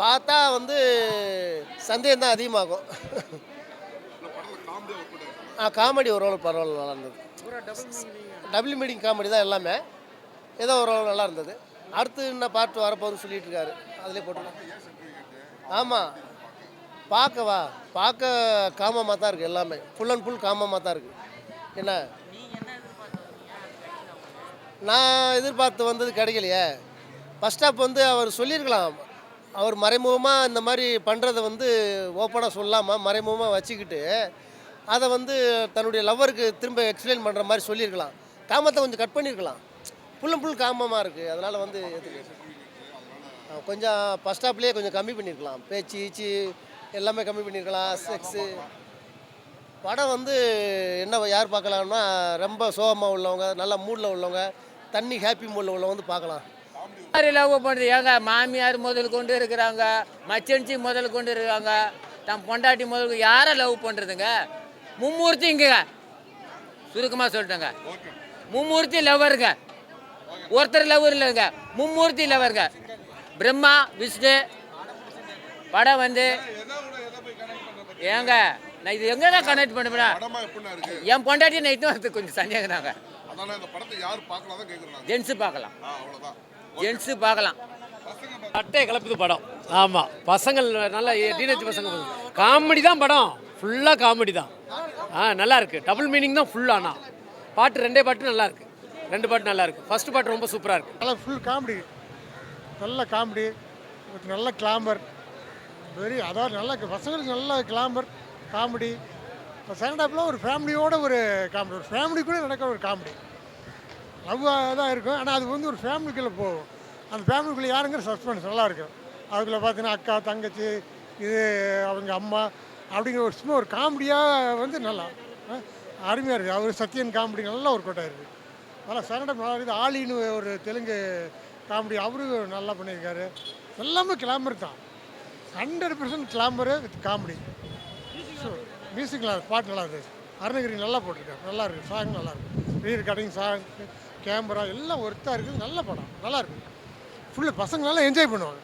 பார்த்தா வந்து சந்தேகம் தான் அதிகமாகும். காமெடி ஓரளவு பரவாயில்ல, நல்லா இருந்தது. டபுள் மீனிங் காமெடி தான் எல்லாமே. ஏதோ ஓரளவு நல்லா இருந்தது. அடுத்து இன்னும் பார்ட் வரப்போகுதுன்னு சொல்லிட்டு இருக்காரு. அதிலே போட்டுருக்கோம். ஆமாம், பார்க்க காமமாக தான் இருக்குது. எல்லாமே ஃபுல் அண்ட் ஃபுல் காமமாக தான் இருக்குது. என்ன நான் எதிர்பார்த்து வந்தது கிடைக்கலையே. ஃபஸ்ட் ஹாஃப் வந்து அவர் சொல்லியிருக்கலாம். அவர் மறைமுகமாக இந்த மாதிரி பண்ணுறத வந்து ஓப்பனாக சொல்லாமல் மறைமுகமாக வச்சுக்கிட்டு அதை வந்து தன்னுடைய லவ்வருக்கு திரும்ப எக்ஸ்பிளைன் பண்ணுற மாதிரி சொல்லியிருக்கலாம். காமத்தை கொஞ்சம் கட் பண்ணியிருக்கலாம். ஃபுல் அண்ட் ஃபுல் காமமாக இருக்குது. அதனால் வந்து கொஞ்சம் ஃபஸ்ட் ஹாஃப்லேயே கொஞ்சம் கம்மி பண்ணியிருக்கலாம். பேச்சு ஈச்சு எல்லாமே கம்மி பண்ணியிருக்கலாம். செக்ஸு படம் வந்து என்ன யார் பார்க்கலாம்னா, ரொம்ப சோகமாக உள்ளவங்க, நல்ல மூடில் உள்ளவங்க, தண்ணி ஹாப்பி மூடில் உள்ளவங்க வந்து பார்க்கலாம். யார் லவ் பண்ணுறது? ஏங்க மாமியார் முதல் கொண்டு இருக்கிறாங்க, மச்சன்சி முதல் கொண்டு இருக்காங்க, தன் பொண்டாட்டி முதல் யாரை லவ் பண்ணுறதுங்க? மும்மூர்த்தி இங்க சுருக்கமாக சொல்லிட்டேங்க. மும்மூர்த்தி லவ்வருங்க. ஒருத்தர் லவ்வர் இல்லைங்க, மும்மூர்த்தி லவ்வருங்க. பிரம்மா விஷ்ணு படம் வந்து ஏங்க நான் இது எங்கே தான் கனெக்ட் பண்ணுவேன்? என் பொண்டாட்டி நைட்டும் அது கொஞ்சம் சந்தேகம் தாங்க. ஜென்ஸு பார்க்கலாம், ஜென்ஸு பார்க்கலாம். அட்டையை கலப்புது படம். ஆமாம், பசங்கள் நல்லா டீனேஜ் பசங்க காமெடி தான் படம். ஃபுல்லாக காமெடி தான். நல்லா இருக்குது. டபுள் மீனிங் தான் ஃபுல்லானா. பாட்டு ரெண்டே பாட்டு நல்லா இருக்குது. ரெண்டு பாட்டு நல்லா இருக்குது. ஃபர்ஸ்ட் பாட்டு ரொம்ப சூப்பராக இருக்குது. நல்லா ஃபுல் காமெடி, நல்ல காமெடி, நல்ல கிளாமர், அதாவது நல்ல பசங்களுக்கு நல்ல கிளாமர் காமெடி. செகண்ட் ஹாஃப்லாம் ஒரு ஃபேமிலியோட ஒரு காமெடி, ஒரு ஃபேமிலி கூட நடக்கிற ஒரு காமெடி. லவ்வாக தான் இருக்கும், ஆனால் அது வந்து ஒரு ஃபேமிலிக்குள்ளே போகும். அந்த ஃபேமிலிக்குள்ளே யாருங்கிற சஸ்பென்ஸ் நல்லா இருக்கும். அதுக்குள்ளே பார்த்தீங்கன்னா அக்கா தங்கச்சி இது அவங்க அம்மா அப்படிங்கிற ஒரு சும்மா ஒரு காமெடியாக வந்து நல்லா அருமையாக இருக்குது. அவர் சத்யன் காமெடி நல்லா ஒரு கோட்டாக இருக்குது. நல்லா செகண்ட் ஹாஃப் நல்லா இருக்குது. ஆலின்னு ஒரு தெலுங்கு காமெடி அவரும் நல்லா பண்ணியிருக்காரு. எல்லாமே கிளாமர் தான், 100% Glamour with comedy. So music நல்லா, பாட்டு நல்லா இருக்குது. அருணகிரி நல்லா போட்டிருக்காரு, நல்லா இருக்குது. சாங் நல்லா இருக்குது. ரீர் கட்டிங் சாங், கேமரா எல்லாம் ஒர்த்தாக இருக்குது. நல்ல படம், நல்லா இருக்குது. ஃபுல்லு பசங்க நல்லா என்ஜாய் பண்ணுவாங்க.